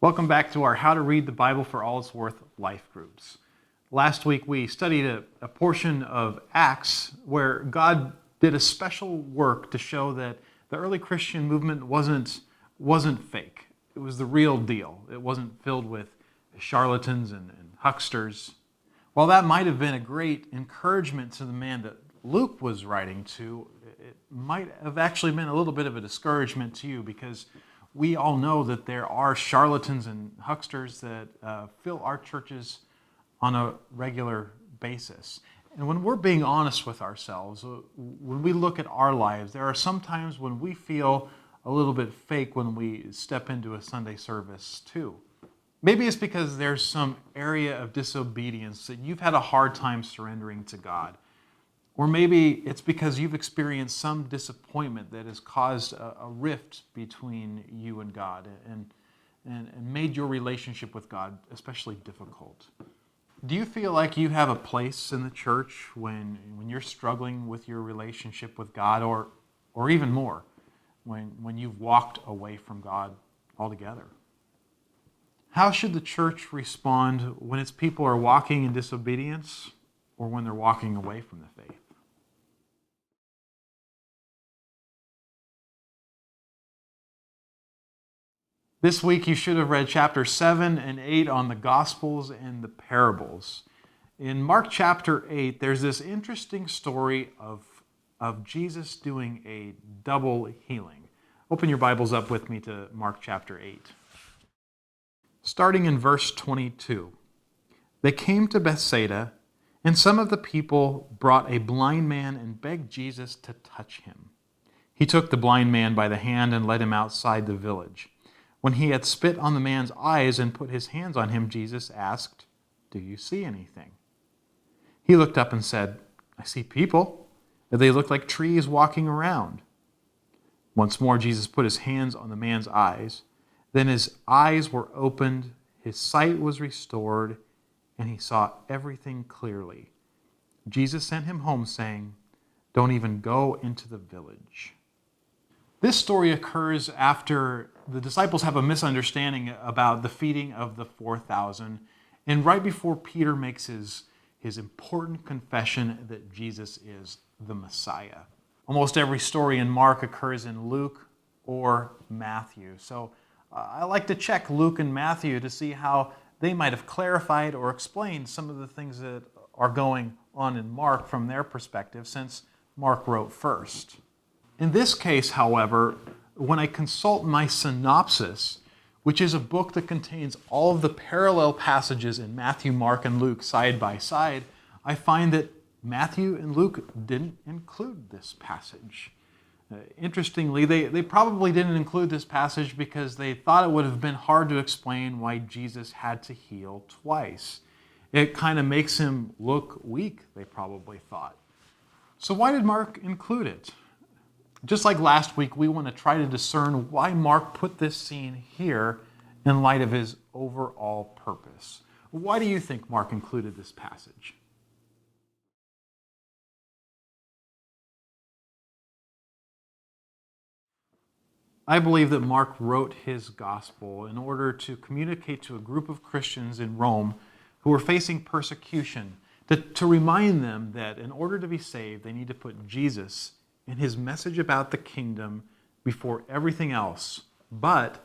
Welcome back to our How to Read the Bible for All It's Worth life groups. Last week we studied a portion of Acts where God did a special work to show that the early Christian movement wasn't fake. It was the real deal. It wasn't filled with charlatans and hucksters. While that might have been a great encouragement to the man that Luke was writing to, it might have actually been a little bit of a discouragement to you, because we all know that there are charlatans and hucksters that fill our churches on a regular basis. And when we're being honest with ourselves, when we look at our lives, there are some times when we feel a little bit fake when we step into a Sunday service too. Maybe it's because there's some area of disobedience that you've had a hard time surrendering to God. Or maybe it's because you've experienced some disappointment that has caused a rift between you and God and made your relationship with God especially difficult. Do you feel like you have a place in the church when you're struggling with your relationship with God, or even more, when you've walked away from God altogether? How should the church respond when its people are walking in disobedience or when they're walking away from the faith? This week you should have read chapter 7 and 8 on the Gospels and the parables. In Mark chapter 8, there's this interesting story of Jesus doing a double healing. Open your Bibles up with me to Mark chapter 8. Starting in verse 22. They came to Bethsaida, and some of the people brought a blind man and begged Jesus to touch him. He took the blind man by the hand and led him outside the village. When he had spit on the man's eyes and put his hands on him, Jesus asked, "Do you see anything?" He looked up and said, "I see people. They look like trees walking around." Once more Jesus put his hands on the man's eyes. Then his eyes were opened, his sight was restored, and he saw everything clearly. Jesus sent him home saying, "Don't even go into the village." This story occurs after the disciples have a misunderstanding about the feeding of the 4,000, and right before Peter makes his important confession that Jesus is the Messiah. Almost every story in Mark occurs in Luke or Matthew. So I like to check Luke and Matthew to see how they might have clarified or explained some of the things that are going on in Mark from their perspective, since Mark wrote first. In this case, however, when I consult my synopsis, which is a book that contains all of the parallel passages in Matthew, Mark, and Luke side by side, I find that Matthew and Luke didn't include this passage. Interestingly, they probably didn't include this passage because they thought it would have been hard to explain why Jesus had to heal twice. It kind of makes him look weak, they probably thought. So why did Mark include it? Just like last week, we want to try to discern why Mark put this scene here in light of his overall purpose. Why do you think Mark included this passage? I believe that Mark wrote his gospel in order to communicate to a group of Christians in Rome who were facing persecution, to remind them that in order to be saved, they need to put Jesus and his message about the kingdom before everything else. But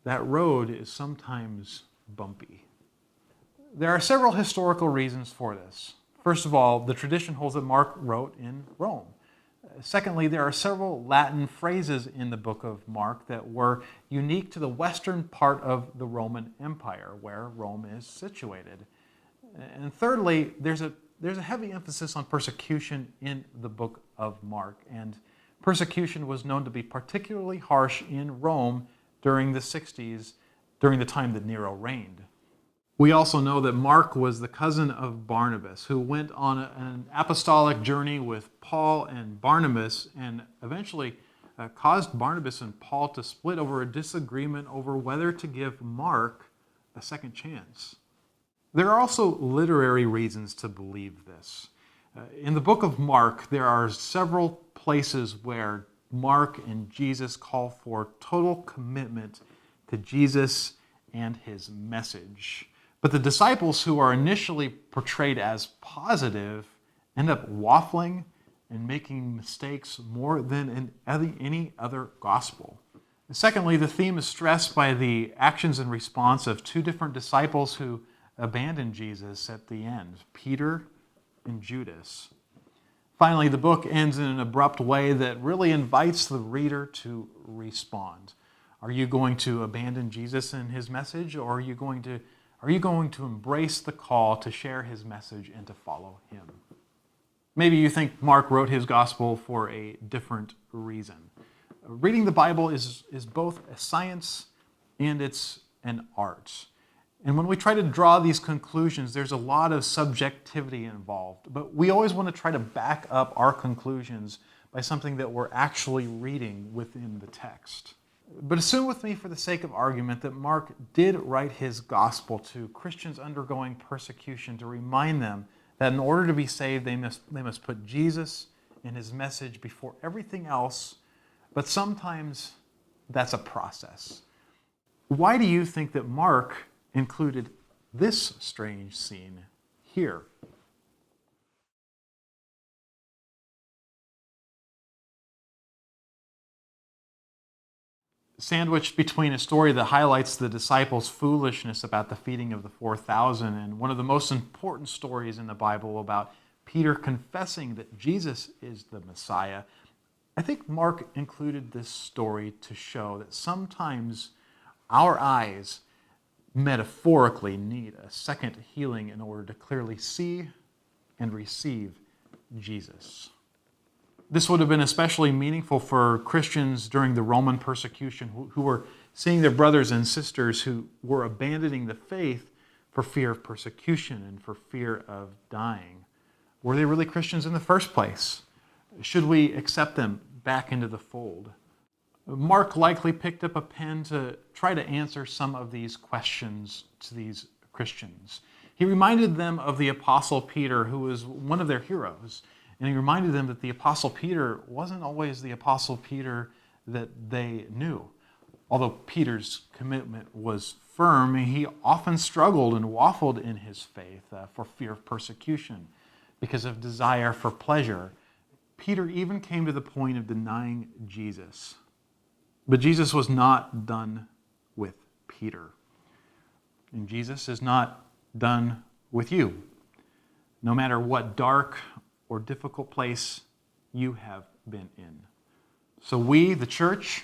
that road is sometimes bumpy. There are several historical reasons for this. First of all, the tradition holds that Mark wrote in Rome. Secondly, there are several Latin phrases in the book of Mark that were unique to the western part of the Roman Empire, where Rome is situated. And thirdly, there's a heavy emphasis on persecution in the book of Mark, and persecution was known to be particularly harsh in Rome during the 60s, during the time that Nero reigned. We also know that Mark was the cousin of Barnabas, who went on an apostolic journey with Paul and Barnabas, and eventually caused Barnabas and Paul to split over a disagreement over whether to give Mark a second chance. There are also literary reasons to believe this. In the book of Mark, there are several places where Mark and Jesus call for total commitment to Jesus and his message. But the disciples who are initially portrayed as positive end up waffling and making mistakes more than in any other gospel. And secondly, the theme is stressed by the actions and response of two different disciples who abandoned Jesus at the end, Peter and Judas. Finally, the book ends in an abrupt way that really invites the reader to respond. Are you going to abandon Jesus and his message, or are you going to embrace the call to share his message and to follow him? Maybe you think Mark wrote his gospel for a different reason. Reading the Bible is both a science and it's an art. And when we try to draw these conclusions, there's a lot of subjectivity involved. But we always want to try to back up our conclusions by something that we're actually reading within the text. But assume with me, for the sake of argument, that Mark did write his gospel to Christians undergoing persecution to remind them that in order to be saved, they must put Jesus and his message before everything else. But sometimes that's a process. Why do you think that Mark included this strange scene here? Sandwiched between a story that highlights the disciples' foolishness about the feeding of the 4,000 and one of the most important stories in the Bible about Peter confessing that Jesus is the Messiah, I think Mark included this story to show that sometimes our eyes metaphorically need a second healing in order to clearly see and receive Jesus. This would have been especially meaningful for Christians during the Roman persecution who were seeing their brothers and sisters who were abandoning the faith for fear of persecution and for fear of dying. Were they really Christians in the first place? Should we accept them back into the fold? Mark likely picked up a pen to try to answer some of these questions to these Christians. He reminded them of the Apostle Peter, who was one of their heroes. And he reminded them that the Apostle Peter wasn't always the Apostle Peter that they knew. Although Peter's commitment was firm, he often struggled and waffled in his faith for fear of persecution, because of desire for pleasure. Peter even came to the point of denying Jesus. But Jesus was not done with Peter. And Jesus is not done with you. No matter what dark or difficult place you have been in. So we, the church,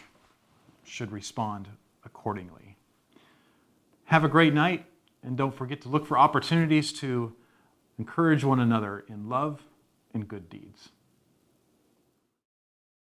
should respond accordingly. Have a great night, and don't forget to look for opportunities to encourage one another in love and good deeds.